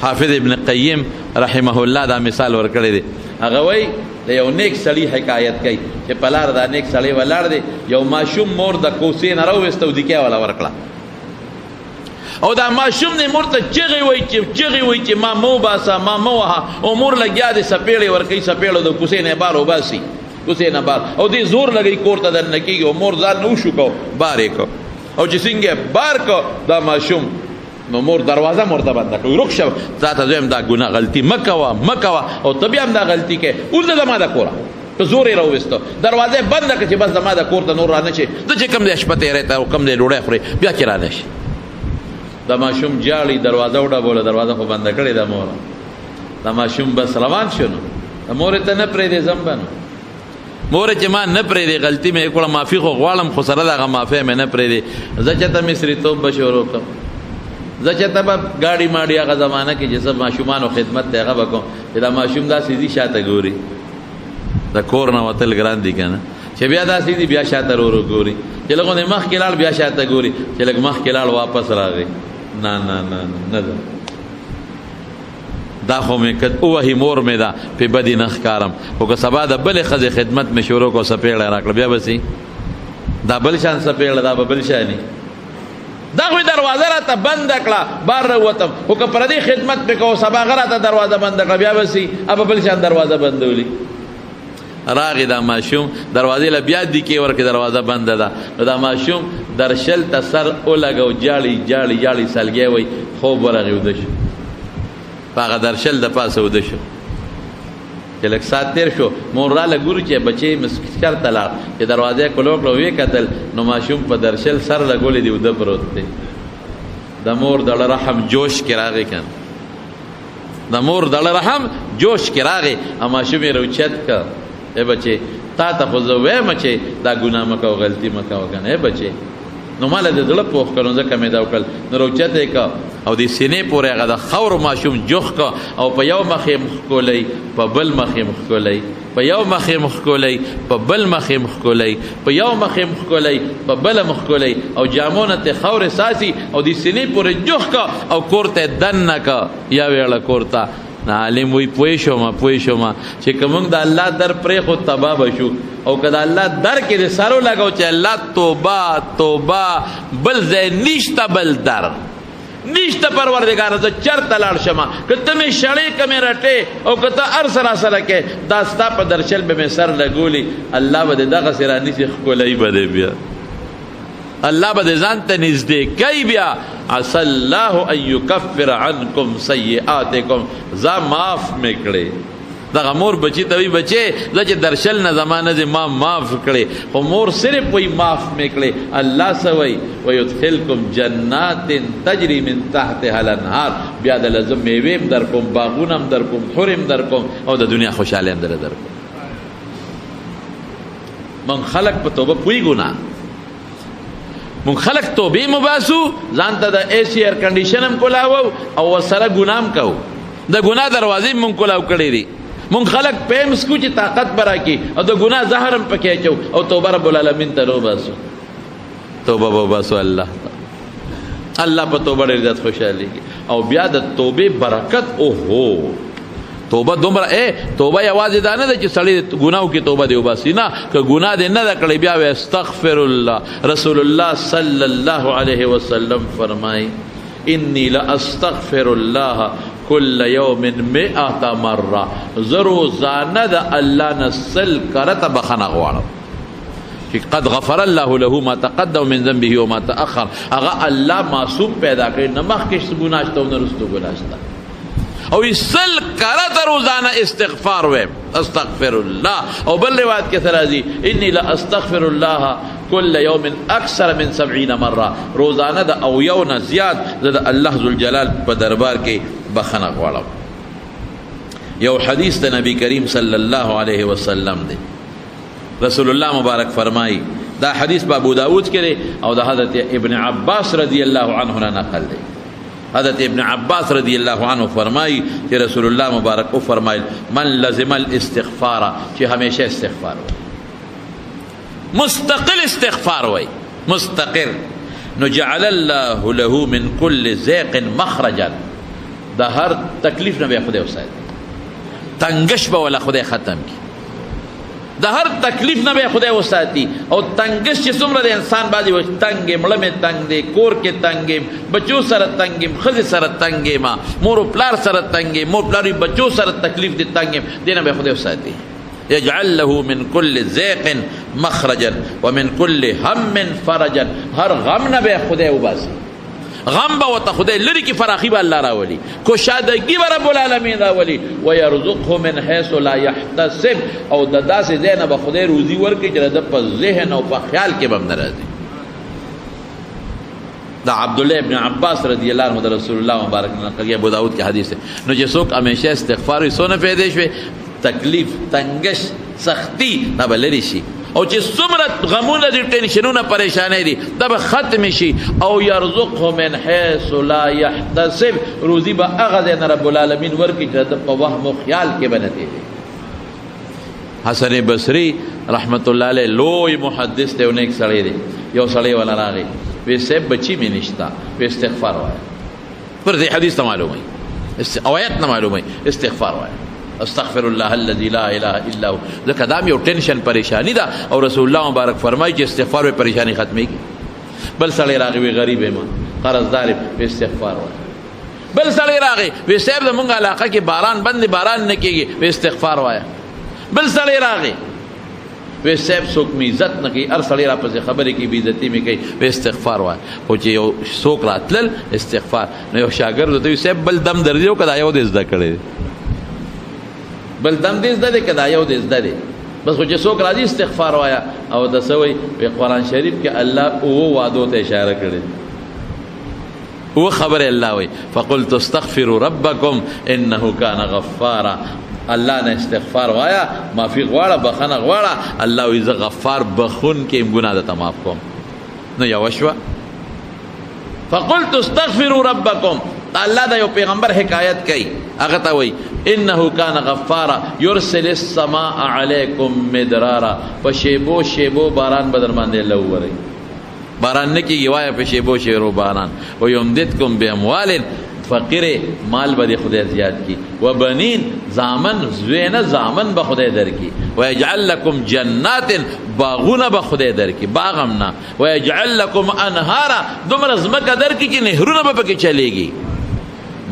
حافظ ابن قیم رحمه الله دا مثال ورکړی دی. هغه وایي د یو نیک سړي حکایت کوي چې په لار دا نیک سړی ولاړ دی، یو ماشوم مور د کوڅې نه راوویست او دیکې والا ورکړه، او دا ماشوم دی مور ته چغې وایي چې ما مه وباسه، ما مه وهه، او مور لګیا دی سپېړې ورکوي، سپېړو د کوڅې نه بار وباسي، کوڅې نه بار، او دی زور لګوي کور ته دننه کېږي، او مور ځان نه وشو کو بار یې کو، او چې څنګه بار کو دا ماشوم، نو مور دروازه مور ته بنده کوي، رخ شه تا ته زه یم دا ګناه غلطي مه کوه، او ته بیا هم دا غلطي کوې، وځه زما د کوره، په زور یې راوویسته، دروازه یې بنده کړه چې بس زما د کور ته نور رانه شي، ته چې کوم دی شپه تېری ته او کوم دی ډوډۍ خورې بیا چې رانه شي. دا ماشوم جاړي، دروازه وډبوله، دروازه خو بنده کړې ده مور. دا ماشوم بس روان شو، نو د مورې ته نه پرېږدې ځم به نو مورې چې ما نه پرېږدې غلطي مې وکړه، معافي خو غواړم خو سره د هغه معافی مې نه پرېږدې، زه چې ته مصریتوب به شروع کړم، زه چې ته به ګاډي ماډي هغه زمانه کې چې سب ماشومانو خدمت دی هغه به کوم، چې دا ماشوم داسې دي شاته ګوري، د کور نه وتل ګران دي که نه، چې بیا داسې دي بیا شاته رو ګوري، چې لږ غوندې مخکې لاړ بیا شاته ګوري، چې لږ مخکې لاړ واپس راغی، نه ده دا خو مې که ووهي مور مې ده پې بدي نه ښکارم، خو که سبا د بلې ښځې خدمت مې شروع کړو سپېړه راکړه بیا به سي دا بل شان سپېړه دا به بل شاني، دا خو دروازه راته بنده کړه بار راووتم، خو که پردي خدمت مې کوو سبا هغه راته دروازه بنده کړه بیا به سي به بل شان دروازه بندولي. راغی دا ماشوم دروازې له بیا دیکې ورکې دروازه بنده ده، نو دا ماشوم درشل ته سر ولګو، جاړي سلګی وایي خوب ورغی وده شو، په هغه درشل د پاسه وده شو، چې لږ ساعت تېر شو مور راله ګوري چې بچی مسکر ته لاړ، چې دروازه یې کلو کړه ویې کتل نو ماشوم په درشل سر لګولی دی وده پروت دی. د مور دړه رحم جوش کې راغی که د مور دړه رحم جوش کې راغی، او ماشوم یې راوچت که ای بچې تا ته خو زه وایم چې دا ګناه مه کوه غلطي مه کوه که نه ای بچې، نو ما له د زړه پوخ کړ نو ځکه مې دا وکړل، نو راوچت یې که او د سینې پورې هغه د خاورو ماشوم جوخ که، او په یو مخ یې مخ کولی په بل مخ یې مخ کولی، په یو مخ یې مخ کولی په بل مخ یې مخ کولی، په یو مخ یې مخ کولی په بله مخ کولی، او جامو نه ترې خاورې ساسي او د سینې پورې جوخ که او کور ته یې دننه که یا ویړه کور ته. عالم وی پوه شوم چې که موږ د الله در پرېښود تباه به شو، او که د الله در کې د سر ولګو چې الله توبه بل ځای نشته، بل در نشته پروردګاره زه چېرته لاړ شمه، که ته مې شړې که مې رټې او که ته هر څه راسره کې دا ستا په درشل به مې سر لګولي، الله به دې دغسې رانیسي ښکلی به دی بیا، الله به دې ځان ته نږدې کوي بیا. عسى الله ان يكفر عنكم سيئاتكم، زه معاف مې کړې. دغه مور بچی ته وایي بچې زه چې درشل نه زمانه دې ما معاف کړې، خو مور صرف وایي معاف مې کړې، الله څه وایي ويدخلكم جنات تجري من تحتها الانهار، بیا دله زه میوې هم در کوم، باغونه هم در کوم، حور هم در کوم، او د دنیا خوشحالۍ هم دله در کوم. من خلق په توبه پوهېږو نه، مونږ خلق توبې مباسو، ځان ته د اے سی ایر کنډیشن هم کولاوو او ورسره ګناه هم کوو، د ګناه دروازې هم مونږ کولاو کړې دي. مونږ خلق پیم سکو چې طاقت به راکړي او د ګناه زهر هم پکې اچو او توبه رب العالمین ته روباسو، توبه به وباسو الله ته، الله په توبه ډېر زیات خوشحالېږي. او بیا د توبې برکت، اوهو توبه دومره توبه یوازې دا نه ده چې سړی ګناو کې توبه دی وباسي، نه که ګناه دې نه ده کړی بیا وایي استغفر الله. رسول الله صلی الله علیه وسلم فرمایي انی لاستغفر الله کل یوم 100 مره، زه روزانه د الله نه 100 کرته بخښنه غواړم، چې قد غفر الله له ما تقدم من ذنبه وما تأخر، هغه الله معصوم پیدا کړی، نه مخکې ګناه شته او نه وروسته ګناه شته، او 100 کرته روزانه استغفار ویم استغفر الله. او بل روایت کې راځي انی لاستغفر الله کل یوم اکثر من 70 مره، روزانه د او یو نه زیات د الله ذوالجلال په دربار کې بخښنه غواړم. یو حدیث د نبی کریم صلی الله علیه وسلم دی، رسول الله مبارک فرمایي، دا حدیث په ابو داود کې دی او د حضرت ابن عباس رضی الله عنه نه نقل دی. حضرت ابن عباس رضی اللہ عنہ فرمائی کہ رسول اللہ مبارک کو فرمائے من لزم الاستغفار، کہ ہمیشہ استغفار ہوئی، مستقل استغفار ہوئی، مستقل، نجعل اللہ له من کل ضیق مخرجا، د هر تکلیف نه به خدای وساتي تنگش به ولا خدای ختم کی د هر تکلیف نه به خدای وساتي او تنگش چې څومره د انسان باندې و تنگ مړه مې تنگ دی کور کې تنگ بچو سره تنگ خزي سره تنگ ما مور پلار سره تنگ مور پلار بچو سره تکلیف دي تنگ دینه به خدای وساتي يجعل له من كل ضيق مخرجا ومن كل هم فرجا هر غم نه به خدای وباسي غم به وته خدای لري کی فراخي به الله راولي کوشادګي به رب العالمین راولي ويرزقه من حيث لا يحتسب او د داسې ځای نه به خدای روزي ورکړي چې د په ذهن او په خیال کې به نه راځي دا عبد الله ابن عباس رضی الله عنه رسول الله مبارک نقل ابو داود کی حدیث ہے نو چې څوک همیشه استغفار وي سونه پیدا شي تکلیف تنگش سختی نه بلری شي او چې څومره غمونه دي ټینشنونه پریشانې دي دا به ختم شي او يرزقه من حيث لا يحتسب روزي به هغه ځای نه رب العالمین ورکړي چې په وهم او خیال کې به نه دی حسن بصری رحمت الله علیه لوی محدث دی او نیک سړی دی یو سړی ولا راغی وی صاحب بچی مې نشتا وی استغفار وایه پر دې حدیث ته معلومه او آیت نه معلومه استغفار وایه استغفر الله الذي لا اله الا هو ځکه دا یو ټینشن پریشانی ده او رسول الله مبارک فرمایي چې استغفار به پریشانی ختمېږي بل سړی راغی وی غریب ما قرضدار په استغفار وایه بل سړی راغی وی صاحب زمونږ علاقه کې باران بند باران نه کېږي په استغفار وایه بل سړی راغی وی صاحب څوک مې عزت نه کوي هر سړی را پسې خبرې کوي بې عزتي مې کوي په استغفار وایه خو چې یو څوک راتلل استغفار نو یو شاګرد ورته وي صاحب بل دم درځي او که دا یو دې زده کړی بل دم دې زده دی که دا یو دې زده دی بس خو چې څوک راځي استغفار وایه او د څه وایي په قرآن شریف کې الله اوه وعدو ته اشاره کړې اوه خبرې الله وایي فقلت استغفروا ربکم انه کان غفارا الله نه استغفار وایا معافي غواړه بخنه غواړه الله وی زه غفار بخون کې ګناه ده معاف کوم نو یو شوه فقلت استغفروا ربکم الله دا یو پیغمبر حکایت کوي هغه ته وایي انه کان غفارا یرسل السماء علیکم مدرارا په شیبو شیبو باران به در باندې لوري باران نه کېږي وایه په شیبو شیبو باران ویمددکم باموال فقیر مال به خدای زیاد کی و بنین زامن زوینه زامن به خدای در کی و یجعل لكم جنات باغونه به خدای در کی باغم نه و یجعل لكم انهارا دومره زمکه در کی چې نهرونه به پکې چلیږي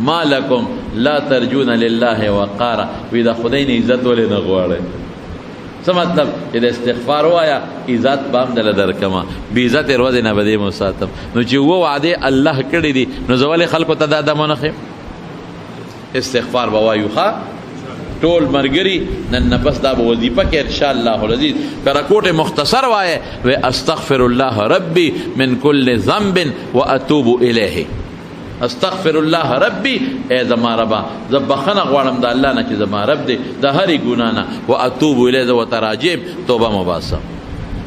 ما لكم لا ترجون لله وقارا وی دا خدای نه عزت ولې نه غواړي څه مطلب چې د استغفار وایا عزت به هم دله درکمه بې عزت ورځې نه به دې مو ساتم نو چې اووه وعدې الله کړي دي نو زه ولې خلکو ته دا دم ونه ښیم استغفار به وایو ښه ټول ملګري نن نه بس دا به وظیفه کې انشاءالله العزیز کرکوټ مختصر وایه و استغفر الله ربي من كل ذنب واتوب الیه استغفر الله ربي اے زما ربا ز بخنه غواړم د الله نه چې زما رب دی د هرې ګناه نه و اتوب الیه زه ورته راجم توبه مباسم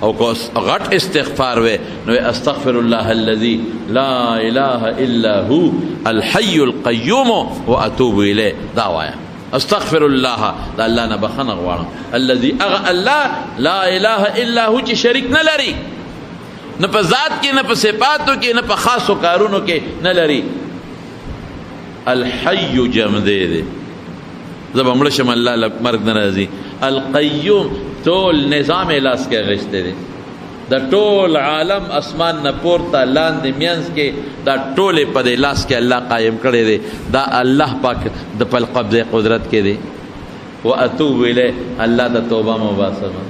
او که غټ استغفار وی نو استغفر الله الذي لا اله الا هو الحي القيوم و اتوب الیه دا وایا استغفر الله د الله نه بخنه غواړم الذي الله لا اله الا هو چې شریک نه لري نه په ذات کې نه په صفاتو کې نه په خاصو کارونو کې نه لري الحي جمدې دی زه به مړه شم الله مرګ نه راځي القیوم ټول نظام لاس کې غشته دی د ټول عالم اسمان نه پورته لاندې مینځ کې دا ټولې په دې لاس کې الله قایم کړی دی دا الله پاک د پل قبضه قدرت کې دی و اتوب الیه الله ته توبه مباسمه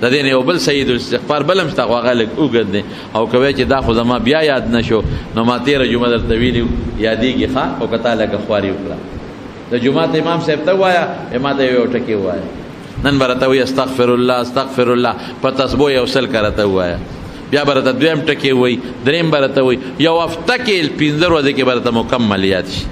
د دې نه یو بل سید الاستغفار بل هم شته خو هغه لږ اوږد دی او که وایي چې دا خو زما بیا یاد نه شو نو ما تېره جمعه درته ویلي یادېږي ښه او که تا لږه خواري وکړه د جومات امام صاحب ته ووایه ما ته یو ټکي ووایه نن به راته وایي استغفر الله استغفر الله په تسبو یو سل که راته ووایه بیا به راته دویم ټکي وایي درېیم به راته وایي یو هفته کې 15 ورځې کې به راته مکمل یاد شي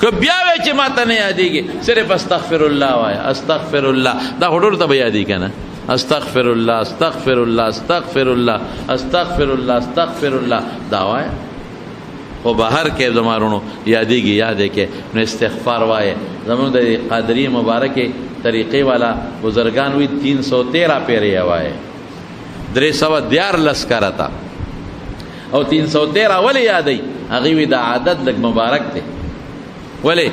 که بیا وایي چې ما ته نه یادېږي صرف استغفر الله وایه استغفر الله دا خو ټولو ته به یادېږي که نه استغفر الله استغفر الله استغفر الله استغفر الله استغفر الله دا وایه خو بهر کې زمارونو یادېږي یادې کې نو استغفار وایه زمونږ د قادري مبارکې طریقې والا بزرگان وی 313 پیرې وایه 314 کرتا او 313 ولې یادې هغه وی د عادت لږ مبارک دی ولې